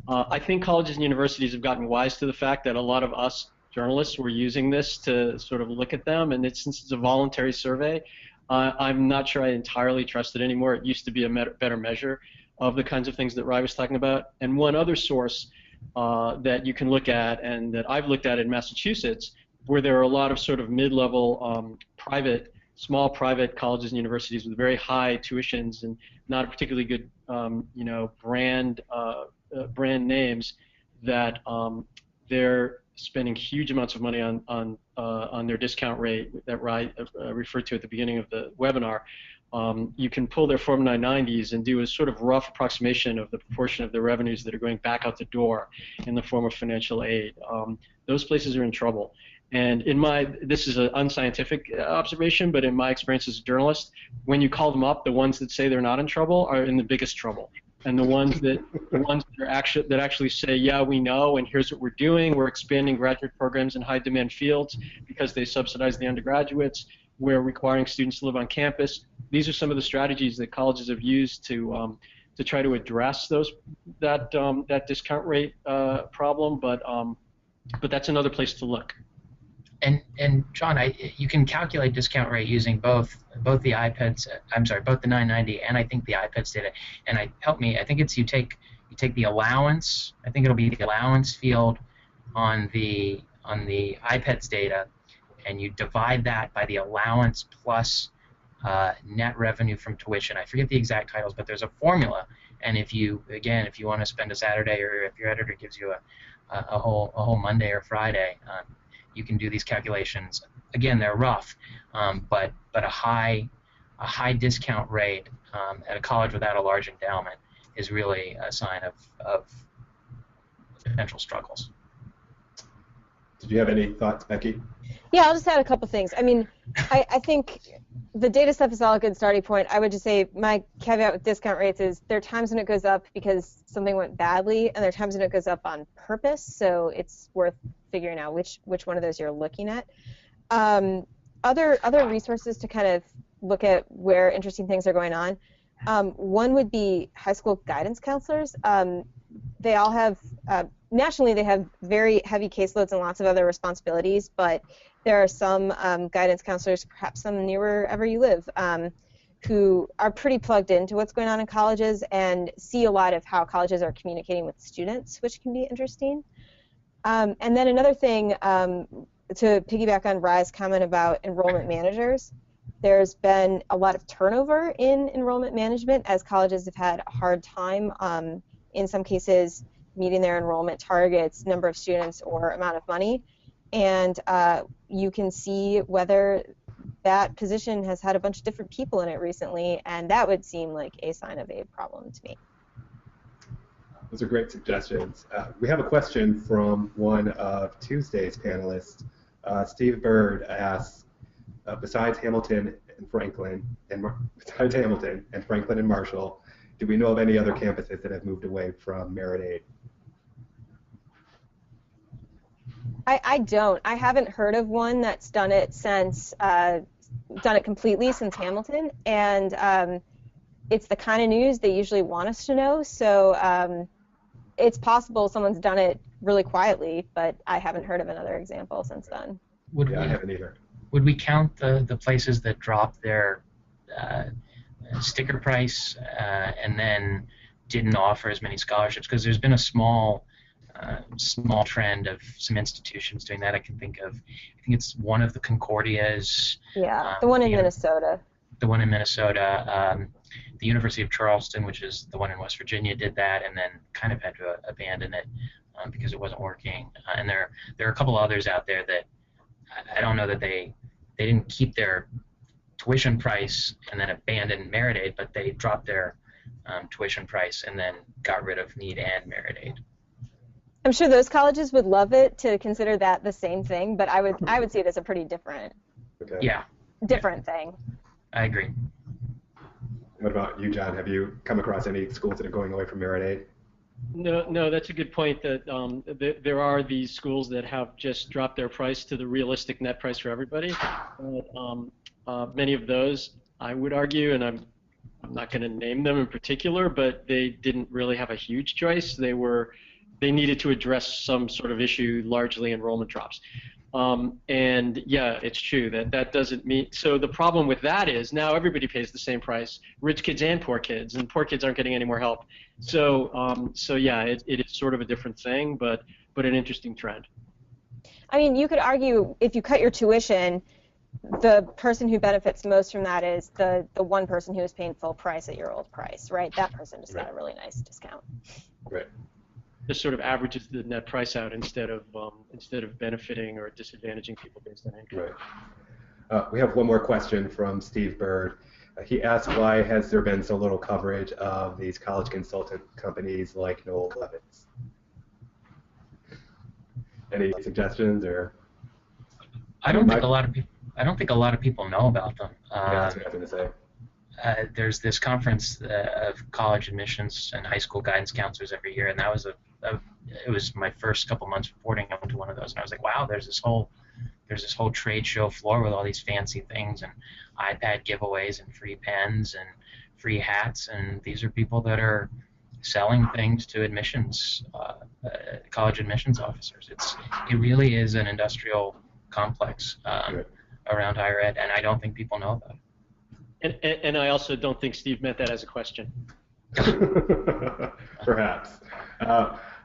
I think colleges and universities have gotten wise to the fact that a lot of us journalists were using this to sort of look at them, and since it's a voluntary survey, I'm not sure I entirely trust it anymore. It used to be a better measure of the kinds of things that Rai was talking about. And one other source that you can look at, and that I've looked at in Massachusetts, where there are a lot of sort of mid-level small private colleges and universities with very high tuitions and not a particularly good, brand names, that they're spending huge amounts of money on their discount rate that Rai referred to at the beginning of the webinar. You can pull their Form 990s and do a sort of rough approximation of the proportion of their revenues that are going back out the door in the form of financial aid. Those places are in trouble. And this is an unscientific observation, but in my experience as a journalist, when you call them up, the ones that say they're not in trouble are in the biggest trouble. And the ones that actually say, yeah, we know, and here's what we're doing. We're expanding graduate programs in high-demand fields because they subsidize the undergraduates. We're requiring students to live on campus. These are some of the strategies that colleges have used to try to address that discount rate problem. But that's another place to look. And John, you can calculate discount rate using both the iPads. Both the 990 and I think the iPads data. And I think it's you take the allowance. I think it'll be the allowance field on the iPads data, and you divide that by the allowance plus net revenue from tuition. I forget the exact titles, but there's a formula. And if you want to spend a Saturday, or if your editor gives you a whole Monday or Friday, you can do these calculations. Again, they're rough, but a high discount rate at a college without a large endowment is really a sign of potential struggles. Did you have any thoughts, Becky? Yeah, I'll just add a couple things. I mean, I think the data stuff is all a good starting point. I would just say my caveat with discount rates is there are times when it goes up because something went badly, and there are times when it goes up on purpose, so it's worth figuring out which one of those you're looking at. Other resources to kind of look at where interesting things are going on. One would be high school guidance counselors. They all have, nationally they have very heavy caseloads and lots of other responsibilities, but there are some guidance counselors, perhaps some near wherever you live, who are pretty plugged into what's going on in colleges and see a lot of how colleges are communicating with students, which can be interesting. And then another thing, to piggyback on Rye's comment about enrollment managers, there's been a lot of turnover in enrollment management as colleges have had a hard time, in some cases, meeting their enrollment targets, number of students, or amount of money. And you can see whether that position has had a bunch of different people in it recently, and that would seem like a sign of a problem to me. Those are great suggestions. We have a question from one of Tuesday's panelists. Steve Bird asks, besides Hamilton and Franklin and Marshall, do we know of any other campuses that have moved away from merit aid? I don't. I haven't heard of one that's done it since done it completely since Hamilton, and it's the kind of news they usually want us to know. So it's possible someone's done it really quietly, but I haven't heard of another example since then. I haven't either. Would we count the places that dropped their sticker price and then didn't offer as many scholarships? Because there's been a small trend of some institutions doing that. I think it's one of the Concordias. Yeah, the one in Minnesota. The one in Minnesota. The University of Charleston, which is the one in West Virginia, did that and then kind of had to abandon it because it wasn't working. And there are a couple others out there that I don't know that they didn't keep their tuition price and then abandoned merit aid, but they dropped their tuition price and then got rid of need and merit aid. I'm sure those colleges would love it to consider that the same thing, but I would see it as a pretty different thing. I agree. What about you, John? Have you come across any schools that are going away from merit aid? No, that's a good point. That there are these schools that have just dropped their price to the realistic net price for everybody. Many of those, I would argue, and I'm not going to name them in particular, but they didn't really have a huge choice. They needed to address some sort of issue, largely enrollment drops. And yeah, it's true that doesn't mean. So the problem with that is now everybody pays the same price, rich kids and poor kids aren't getting any more help. So yeah, it is sort of a different thing, but an interesting trend. I mean, you could argue if you cut your tuition, the person who benefits most from that is the one person who is paying full price at your old price, right? That person just got a really nice discount. Right. Just sort of averages the net price out instead of benefiting or disadvantaging people based on income. Right. We have one more question from Steve Bird. He asked, why has there been so little coverage of these college consultant companies like Noel Levitt's? Any suggestions or? I don't think a lot of people know about them. That's what I was going to say. There's this conference of college admissions and high school guidance counselors every year, and that was it was my first couple months reporting. I went to one of those, and I was like, wow, there's this whole trade show floor with all these fancy things and iPad giveaways and free pens and free hats, and these are people that are selling things to admissions, college admissions officers. It really is an industrial complex around higher ed, and I don't think people know about it. And I also don't think Steve meant that as a question. Perhaps.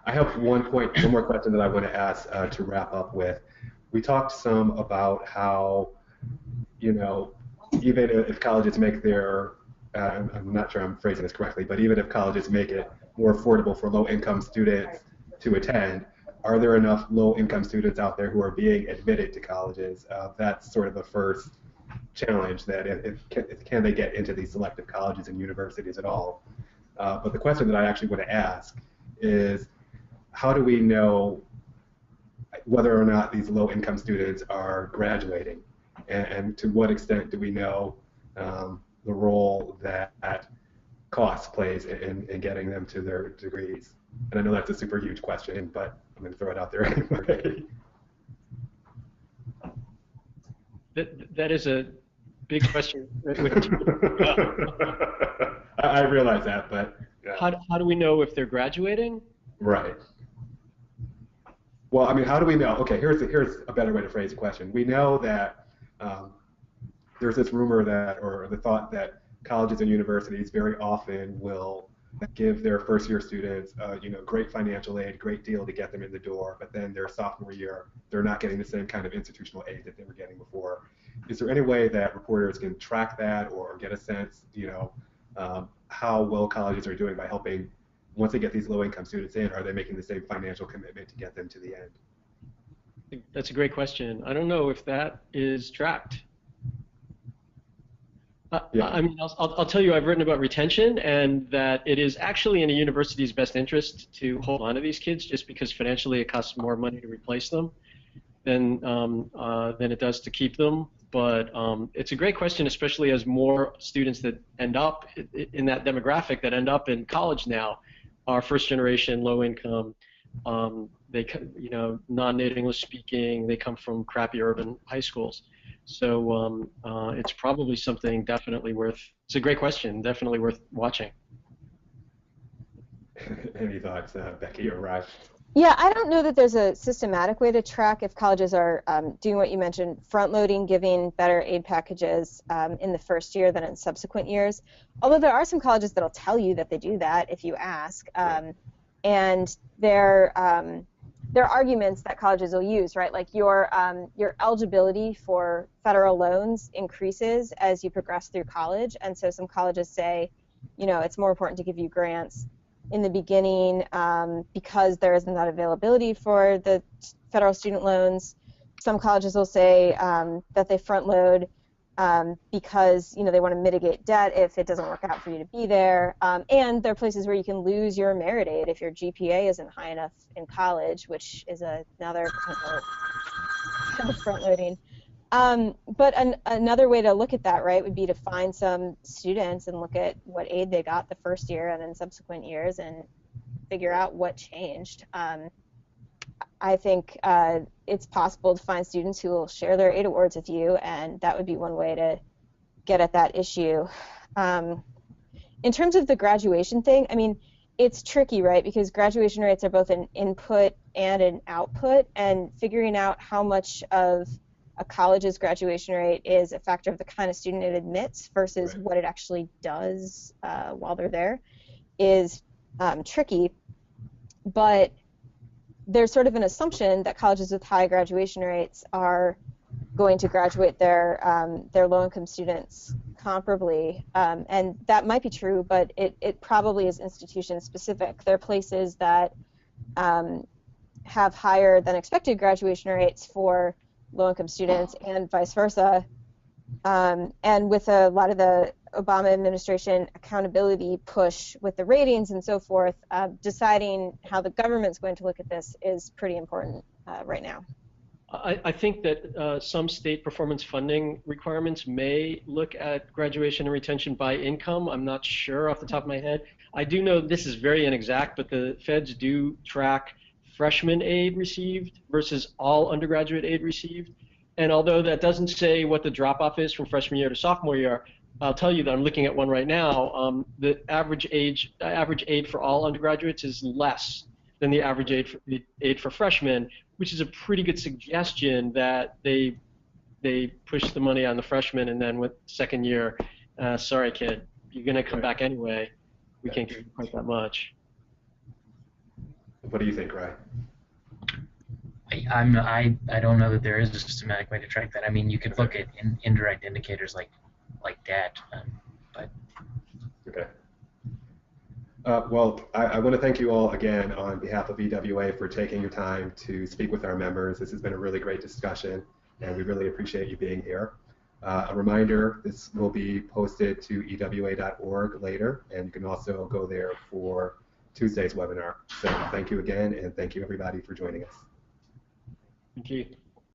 I have one more question that I want to ask to wrap up with. We talked some about how, even if colleges make their, I'm not sure I'm phrasing this correctly, but even if colleges make it more affordable for low-income students to attend, are there enough low-income students out there who are being admitted to colleges? That's sort of the first challenge, that can they get into these selective colleges and universities at all? But the question that I actually want to ask is, how do we know whether or not these low-income students are graduating? And to what extent do we know the role that cost plays in getting them to their degrees? And I know that's a super huge question, but I'm going to throw it out there anyway. That is a big question. I realize that, but yeah. How do we know if they're graduating? Right. Well, I mean, how do we know? Okay, here's a better way to phrase the question. We know that there's this rumor that, or the thought that colleges and universities very often will give their first-year students, great financial aid, great deal to get them in the door, but then their sophomore year, they're not getting the same kind of institutional aid that they were getting before. Is there any way that reporters can track that or get a sense, how well colleges are doing by helping, once they get these low-income students in, are they making the same financial commitment to get them to the end? That's a great question. I don't know if that is tracked. Yeah. I mean, I'll tell you, I've written about retention, and that it is actually in a university's best interest to hold on to these kids, just because financially it costs more money to replace them than it does to keep them. But it's a great question, especially as more students that end up in that demographic that end up in college now are first generation, low income. They, non-native English speaking. They come from crappy urban high schools. So it's probably something definitely worth. It's a great question, definitely worth watching. Any thoughts, Becky or Raj? Yeah, I don't know that there's a systematic way to track if colleges are doing what you mentioned, front-loading, giving better aid packages in the first year than in subsequent years. Although there are some colleges that'll tell you that they do that if you ask, and their arguments that colleges will use, right? Like your eligibility for federal loans increases as you progress through college, and so some colleges say, it's more important to give you grants in the beginning because there isn't that availability for the federal student loans. Some colleges will say that they front load because they want to mitigate debt if it doesn't work out for you to be there. And there are places where you can lose your merit aid if your GPA isn't high enough in college, which is another kind of front loading. But another way to look at that, right, would be to find some students and look at what aid they got the first year and in subsequent years and figure out what changed. I think it's possible to find students who will share their aid awards with you, and that would be one way to get at that issue. In terms of the graduation thing, I mean, it's tricky, right, because graduation rates are both an input and an output, and figuring out how much of a college's graduation rate is a factor of the kind of student it admits versus what it actually does while they're there is tricky. But there's sort of an assumption that colleges with high graduation rates are going to graduate their low-income students comparably, and that might be true, but it probably is institution-specific. There are places that have higher than expected graduation rates for low-income students and vice versa, and with a lot of the Obama administration accountability push with the ratings and so forth, deciding how the government's going to look at this is pretty important right now. I think that some state performance funding requirements may look at graduation and retention by income. I'm not sure off the top of my head. I do know this is very inexact, but the feds do track freshman aid received versus all undergraduate aid received. And although that doesn't say what the drop-off is from freshman year to sophomore year, I'll tell you that I'm looking at one right now. The average aid for all undergraduates is less than the average aid for freshmen, which is a pretty good suggestion that they push the money on the freshmen, and then with second year, sorry kid, you're going to come back anyway. We can't give you quite that much. What do you think, Ryan? I don't know that there is a systematic way to track that. I mean, you could look at indirect indicators like debt, but okay. Well, I want to thank you all again on behalf of EWA for taking your time to speak with our members. This has been a really great discussion, and we really appreciate you being here. A reminder, this will be posted to ewa.org later, and you can also go there for Tuesday's webinar. So thank you again, and thank you everybody for joining us. Thank you.